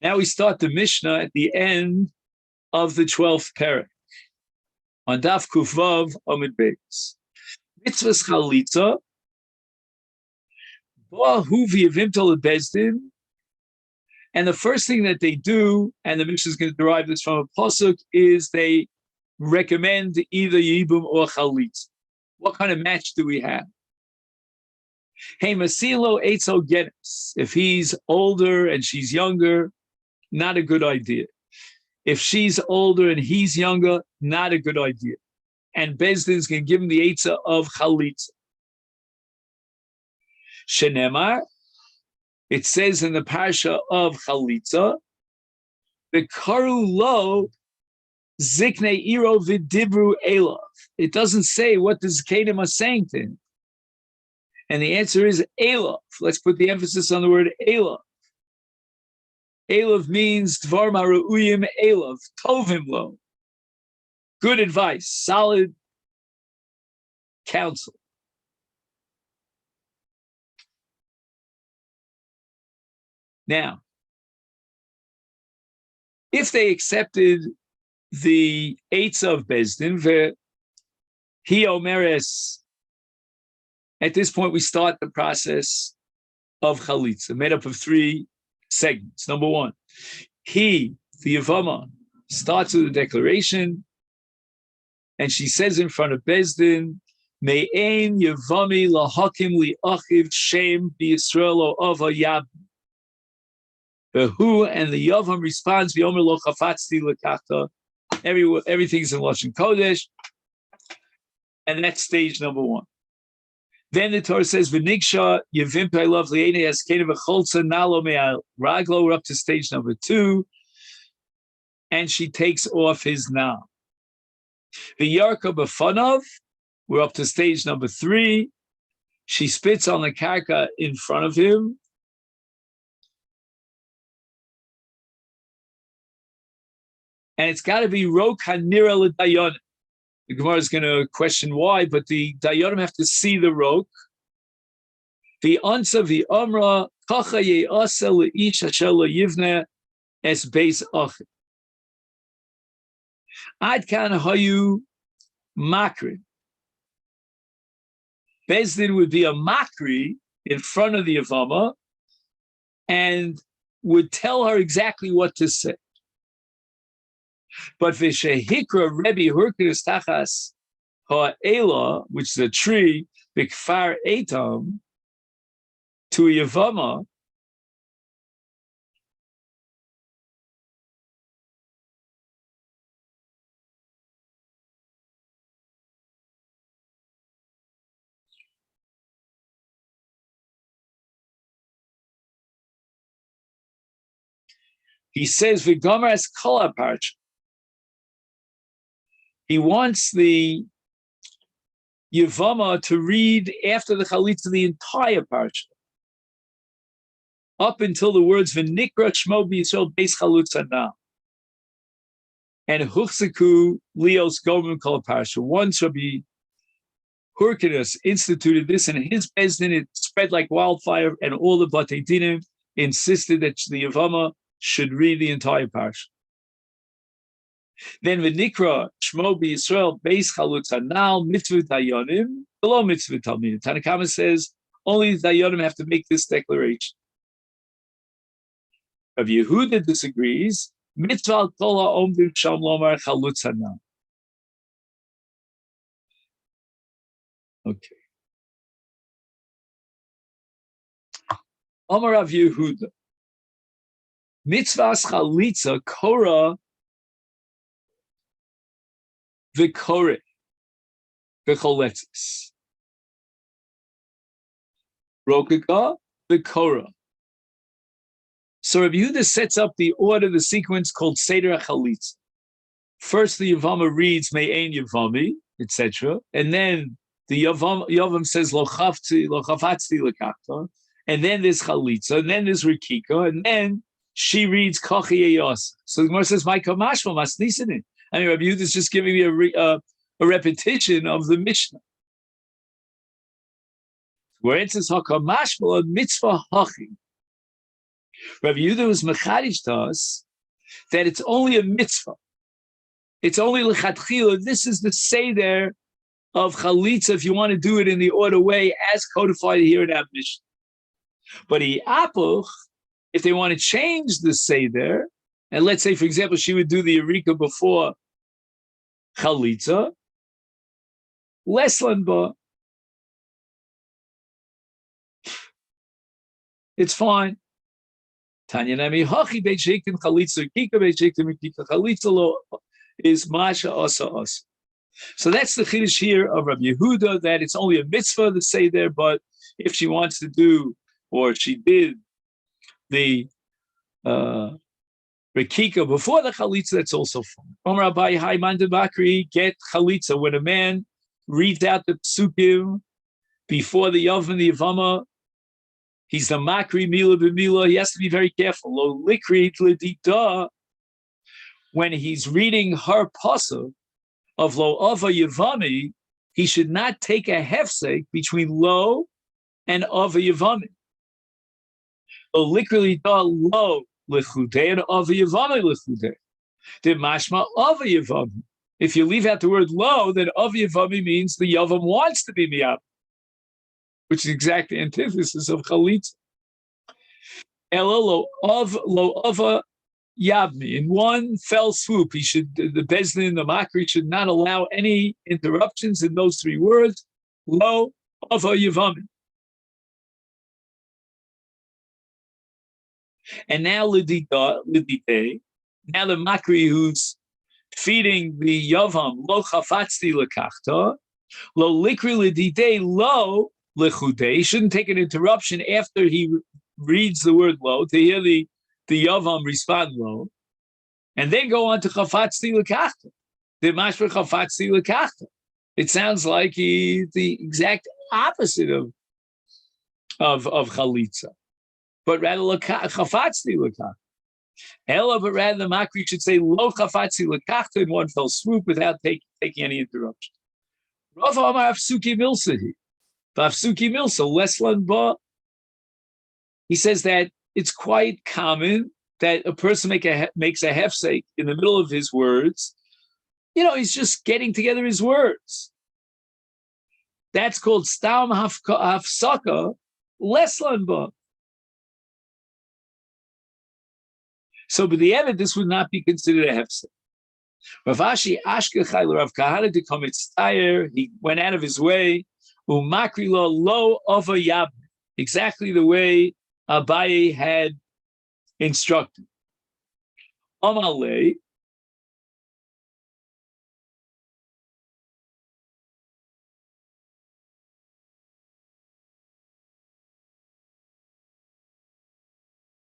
Now we start the Mishnah at the end of the 12th parak on Daf Kufvav Amid Beis. Mitzvahs Chalitza, Bo'ahu v'yavimto lebezdin, and the first thing that they do, and the Mishnah is going to derive this from a pasuk, is they recommend either Yibum or Chalitza. What kind of match do we have? Hey, Masilo Eitzo Genes. If he's older and she's younger, not a good idea. If she's older and he's younger, not a good idea. And Bezdin's going to give him the Eitza of Chalitza. Shenemar, it says in the parsha of Chalitza, the Karu Lo Zikne Iro Vidibru Elav. It doesn't say what the Zikanim are saying to him. And the answer is Elav. Let's put the emphasis on the word Elav. Elav means Dvar Maru'uyim Elav, Tovim Lo. Good advice, solid counsel. Now, if they accepted the Eitz of Bezdin, he omeres, at this point we start the process of Chalitza, made up of three segments. Number one, he, the Yevamot, starts with a declaration, and she says in front of Bezdin, Me'ein Yevami lahakim li achiv shem b'Yisrael o ava yab. Who and the Yavam responds, V'yomer lo chafatzti lekachta. Everything's in Lashon Kodesh, and that's stage number one. Then the Torah says, V'nigsha yevimpe lov li'enei askena v'cholza nalo me'al raglo. We're up to stage number two, and she takes off his now. V'yarka b'fanav. We're up to stage number three. She spits on the karka in front of him. And it's got to be Rok HaNira L'Dayanim. The Gemara is going to question why, but the Dayanim have to see the Rok. The answer, the Amra, Kacha Ye'asa Le'ish Asher Lo Yivne Es Beis Achim. Ad Kan Hayu Makri. Bezdin would be a Makri in front of the Yevamah and would tell her exactly what to say. But v'shehikra Rebbe Hurkinus Tachas Ha'ela, which is a tree, b'kfar etam, to a Yevamah, he says v'gomer es kol ha'parsha. He wants the Yevamah to read after the Chalitza the entire parsha, up until the words "V'nikra Shmo b'Yisrael Beis Chalutza now," and Huchziku Leos Gomim Kol Parsha. Once Rabbi Hurkinus instituted this, and his Bezdin, it spread like wildfire, and all the Batei Dinim insisted that the Yevamah should read the entire parsha. Then v'nikra Shmo b'Yisrael Beis Chalutza now mitzvah dayanim below mitzvah talmidim. Tanna Kama says only the dayanim have to make this declaration. Rav Yehuda disagrees. Mitzvah al kol ha'omdim sham lomar Chalutza now. Okay. Amar Rav Yehuda. Mitzvahs Chalitza Korah V'kore v'choletzis. Rokaga v'kora. So Rabbi Yehuda sets up the order, the sequence called Seder HaChalitza. First, the Yevamah reads Me'ein Yevami, etc., and then the Yavam says Lo chafatzti lekachta, and then there's Chalitza, and then there's Rikika, and then she reads Kochi Yeyos. So the Gemara says, "My kamashma masnisin." I mean, Rabbi Yehuda is just giving me a repetition of the Mishnah. Where it says Hakamashma mitzvah hachi. Rabbi Yehuda was mechadish to us that it's only a mitzvah. It's only lechatchila. This is the seder of chalitza if you want to do it in the order way as codified here in our Mishnah. But if they want to change the seder, and let's say, for example, she would do the Erika before chalitza, leslan ba, it's fine. Tanya nami hachi beit sheikin chalitza kika beit sheikin kika chalitza lo is masha asa asa. So that's the chiddush here of Rabbi Yehuda, that it's only a mitzvah to say there, but if she wants to do, or she did, the rekika before the chalitza, that's also fine. Omer Abai Hai Manda Bakri, get chalitza when a man reads out the psukim before the Yav and the Yevamot. He's the makri mila b'mila. He has to be very careful. Lo likri l'dita, when he's reading her pasuk of lo ava Yevami, he should not take a hefsek between lo and ava Yevami. Lo likri l'dita lo l'chudei and ava Yevami l'chudei. The mashma ava Yevami. If you leave out the word lo, then ava Yevami means the Yavam wants to be miyab, which is exactly the antithesis of chalitza. Elo lo ava yabni. In one fell swoop, the bezdin, the makri, should not allow any interruptions in those three words. Lo ava yavami. And now lidite. Now the makri who's feeding the yavam lo chafatzti lekachta lo likri lidite lo lechudei. He shouldn't take an interruption after he reads the word lo to hear the yavam respond lo, and then go on to chafatzti lekachta. The mashma chafatzti lekachta. It sounds like the exact opposite of chalitza, but rather chafatzti lekachta. Ella, but rather the makri should say lo chafatzti lekachta in one fell swoop without taking any interruption. Rav Amar Afsuki Milsahi. Vafsuki Milsa, Leslan Ba. He says that it's quite common that a person makes a hefsek in the middle of his words. You know, he's just getting together his words. That's called stam hafsaka leslan ba. So, but the evidence, this would not be considered a hefsek. Rav Ashi Ashkechai Rav Kahana to come tire. He went out of his way. Umakri lo ova yab, exactly the way Abaye had instructed. Amale.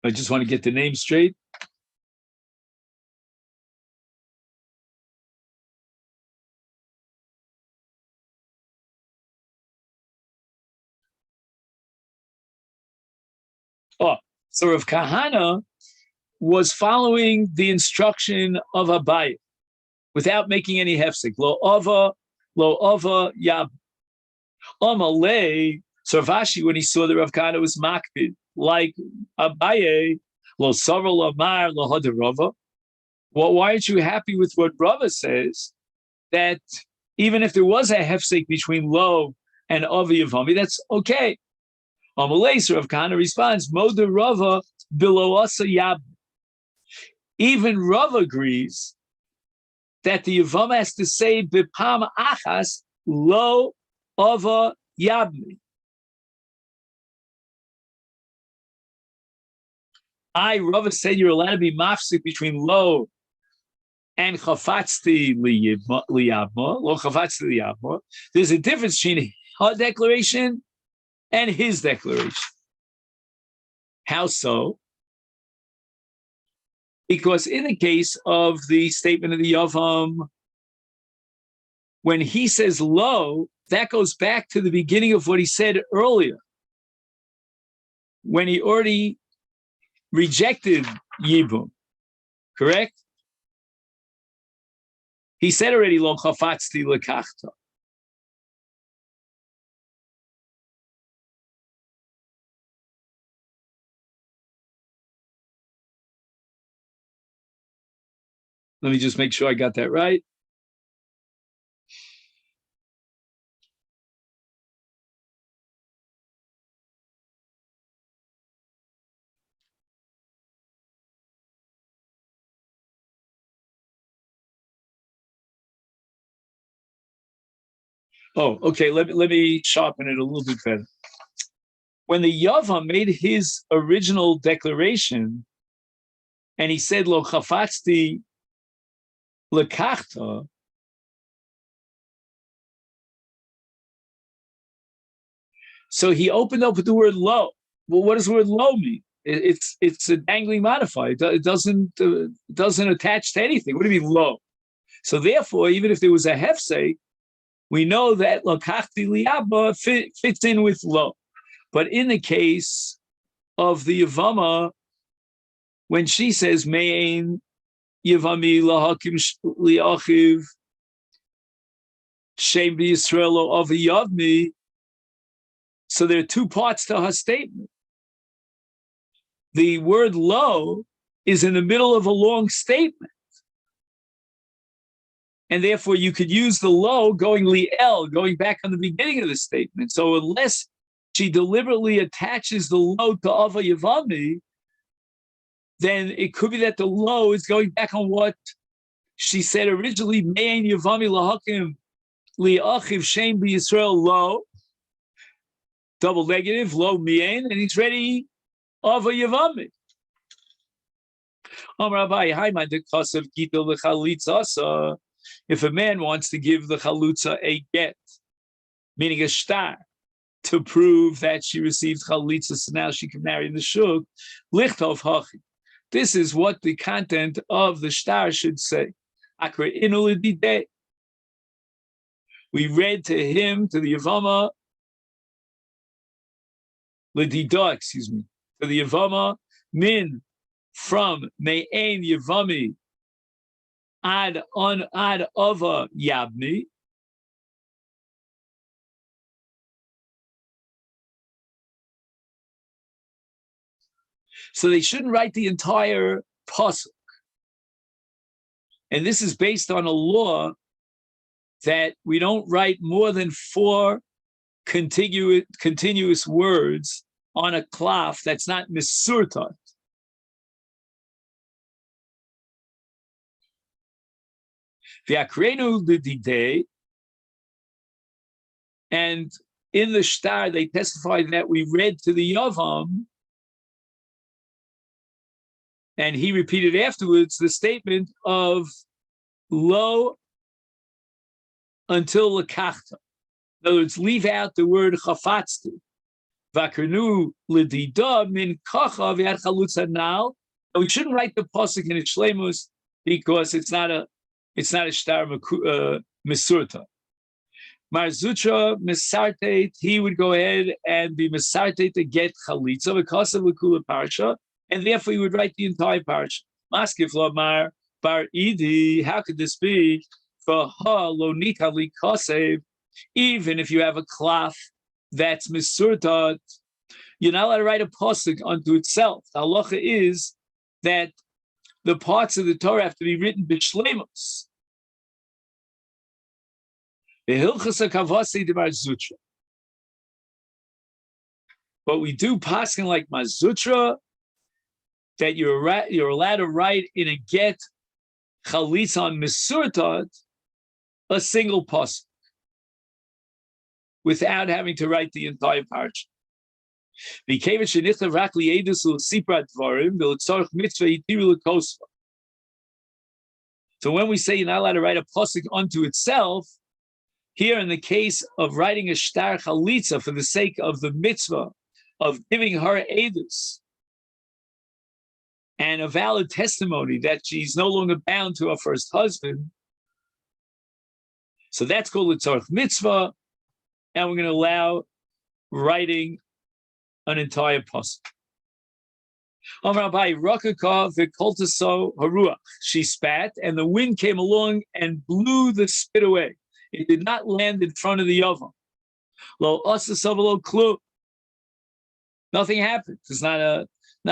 I just want to get the name straight. Oh, so Rav Kahana was following the instruction of Abaye without making any hefsek. Lo ova yab. Amalei. So Rav Ashi, when he saw that Rav Kahana was makpid, like Abaye, lo savar lamar lo hadarava. Well, why aren't you happy with what Rava says? That even if there was a hefsek between lo and ova yavami, that's okay. Amalei, so Rav Kahana responds, Moda Rava below asa yab. Even Rava agrees that the Yavam has to say bipam achas lo ava yabni. Rava said you're allowed to be mafsik between lo and chafatzti liyabma, lo chafatzti liyabma. There's a difference between her declaration and his declaration. How so? Because in the case of the statement of the Yavam, when he says lo, that goes back to the beginning of what he said earlier, when he already rejected Yibum, correct? He said already lo chafatzti lekachta. Let me just make sure I got that right. Oh, okay. Let me sharpen it a little bit better. When the Yavam made his original declaration, and he said, "Lo chafatzti lekachta," so he opened up with the word "lo." Well, what does the word "lo" mean? It's a dangling modifier. It doesn't attach to anything. What do you mean "lo"? So therefore, even if there was a hefsek, we know that "lokachti liyaba" fits in with "lo." But in the case of the Yevama, when she says "Mein Yevami lahakim liachiv shem b'Yisrael of Yavmi," so there are two parts to her statement. The word "lo" is in the middle of a long statement, and therefore you could use the "lo" going li'el, going back on the beginning of the statement. So unless she deliberately attaches the "lo" to Ava Yevami, then it could be that the "lo" is going back on what she said originally, Mein Yevami lahakim li'achiv shem b'Yisrael lo, double negative, lo mien, and he's ready Ava Yevami. If a man wants to give the chalutza a get, meaning a shtar, to prove that she received chalitza, so now she can marry in the shuk, lichtov hachi. This is what the content of the shtar should say. We read to him, to the Yevama, L'dida, to the Yevama, min, from me'en Yevami, ad ava yabni. So they shouldn't write the entire pasuk. And this is based on a law that we don't write more than 4 continuous words on a klaf that's not misurtat. And in the shtar, they testified that we read to the Yavam, and he repeated afterwards the statement of lo until lekachta. In other words, leave out the word chafatzti. Vakernu l'dida min kacha v'yad chalutza nal. We shouldn't write the pasuk in its shlemus because it's not a shtar misurta. Marzutra misartet, he would go ahead and be misartet to get chalitza because of l'kula parsha, and therefore he would write the entire parsha. Maskif lamar bar idi. How could this be? For ha lo nika li kasev. Even if you have a klaf that's misurtat, you're not allowed to write a pasuk unto itself. The halacha is that the parts of the Torah have to be written b'shleimus. But we do paskin like Mazutra that you're allowed to write in a get chalitza on misurtat a single pasuk without having to write the entire parsha. So when we say you're not allowed to write a pasuk unto itself, here in the case of writing a shtar chalitza for the sake of the mitzvah of giving her edus and a valid testimony that she's no longer bound to her first husband, so that's called a tzarech mitzvah, and we're going to allow writing an entire pasuk. She spat, and the wind came along and blew the spit away. It did not land in front of the Yavam. Lo asasavalo klu. Nothing happened. There's not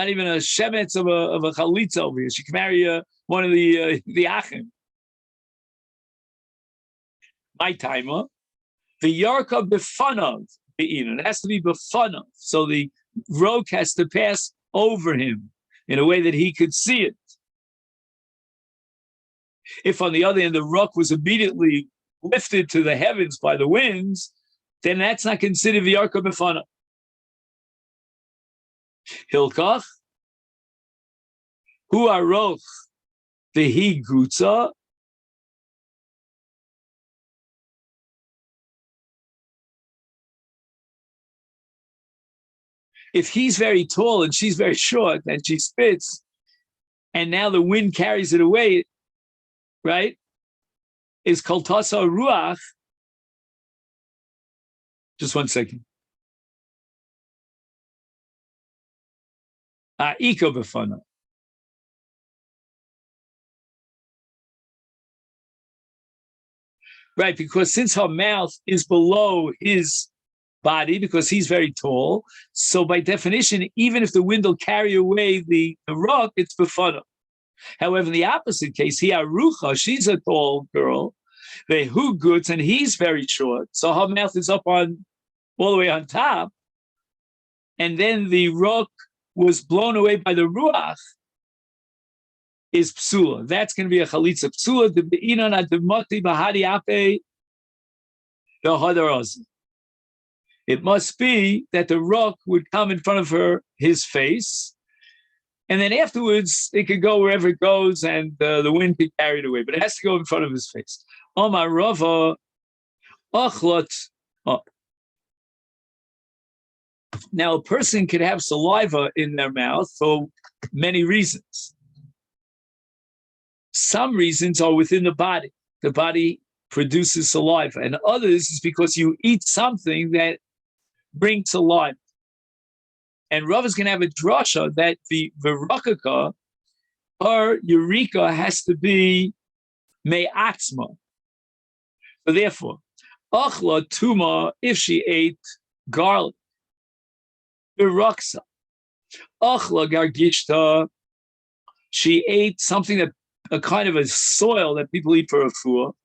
even a shemetz of a chalitza over here. She can marry one of the Achim. My timer. The Yarka Befanav. It has to be Befanav. So the roke has to pass over him in a way that he could see it. If, on the other hand, the rock was immediately lifted to the heavens by the winds, then that's not considered the Yarka Befanav. Hilkach, Hu Aroch, Vehi Gutza. If he's very tall and she's very short and she spits, and now the wind carries it away, right? Is Koltasa Ruach. Just 1 second. Iko Befana. Right, because since her mouth is below his body, because he's very tall, so by definition, even if the wind will carry away the rock, it's Befana. However, in the opposite case, he Arucha, she's a tall girl, the Hu Gutz, and he's very short, so her mouth is up on all the way on top, and then the rock was blown away by the Ruach, is Psula. That's going to be a Chalitza Psula, the Be'inan Ademoti Bahadi Ape, the Hadaraz. It must be that the rock would come in front of his face, and then afterwards it could go wherever it goes, and the wind could carry it away. But it has to go in front of his face. Omar Rava Achlot. Now, a person could have saliva in their mouth for many reasons. Some reasons are within the body. The body produces saliva, and others is because you eat something that brings saliva. And Rav is going to have a drasha that the Virakaka, or Eureka, has to be me'atzma. So therefore, Achla Tuma, if she ate garlic, Viraksa. Achla Gargishta, she ate something that a kind of a soil that people eat for a fool.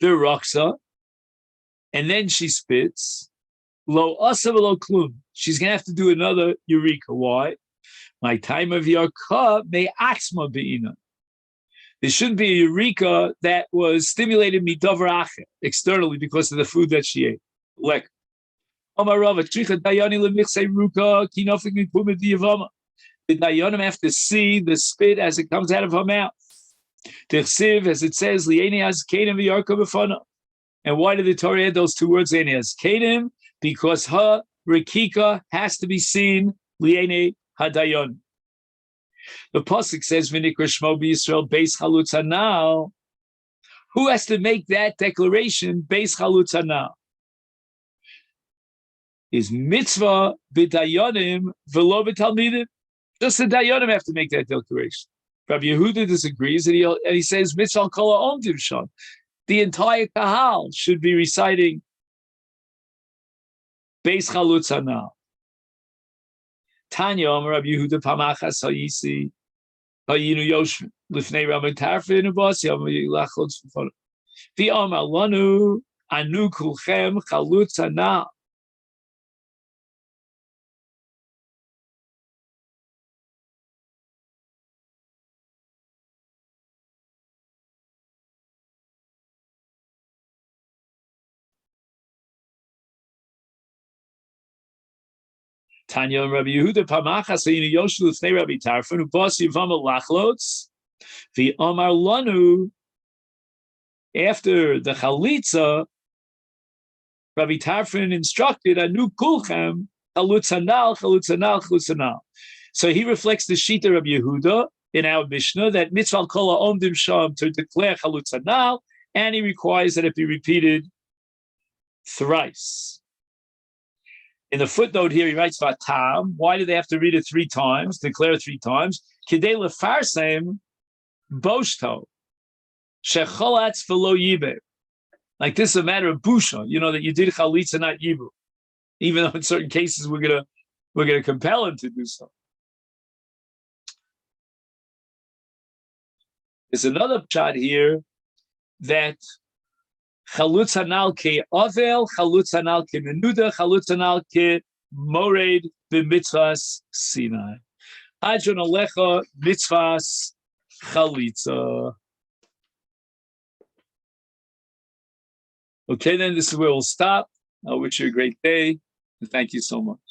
Viraksa, and then she spits. Lo asa v'lo klum. She's going to have to do another Eureka. Why? My time of Yarka may atzma be'ina. There shouldn't be a Eureka that was stimulated midavar acher externally because of the food that she ate. Lek. Amar Rava tricha dayani lemichsei ruka kinofik mipumid Yevamot. The dayanim have to see the spit as it comes out of her mouth. Tichsiv, as it says, li'eni has kedim v'yarka b'fana. And why did the Torah add those two words, li'eni has kedim? Because her rekika has to be seen li'eni hadayon. The pasuk says, "V'nikra shmo b'Yisrael beis chalutz hanal." Who has to make that declaration? Beis chalutz hanal. Is mitzvah b'dayonim v'lo b'talmidim. Just the dayonim have to make that declaration. Rabbi Yehuda disagrees, and he says mitzvah kol ha'omdim sham. The entire kahal should be reciting Beis Chalutz Hanal. Tanya Omer Rabbi Yehuda Pamachas Hayisi Hayinu Yoshvin Lifnei Rabbi Tarfin Ubas Yom Yilachot Sfon. The Omer Lanu Anu Kulchem Chalutz Hanal. Tanya Rabbi Yehuda Pamachas Hayinu Yoshvin Lifnei Rabbi Tarfin Ubas Yevamot Lachlots. The Omar Lanu, after the Chalitza, Rabbi Tarfin instructed Anu Kulchem Chalutz Hanal, Chalutz Hanal, Chalutz Hanal. So he reflects the Shita Rabbi Yehuda in our Mishnah that mitzvah kol ha'omdim sham to declare Chalutz Hanal, and he requires that it be repeated thrice. In the footnote here, he writes about Tam. Why do they have to read it 3 times, declare it 3 times? Kidei lefarsem boshto shecholatz v'lo yibe. Like this is a matter of busha, that you did chalitza, not yibu. Even though in certain cases we're gonna compel him to do so. There's another shot here that chalutz hanal ke ovel, chalutz hanal ke menuda, chalutz hanal ke mored b'mitzvahs Sinai. Hadron alecha mitzvahs chalitza. Okay, then this is where we'll stop. I wish you a great day, and thank you so much.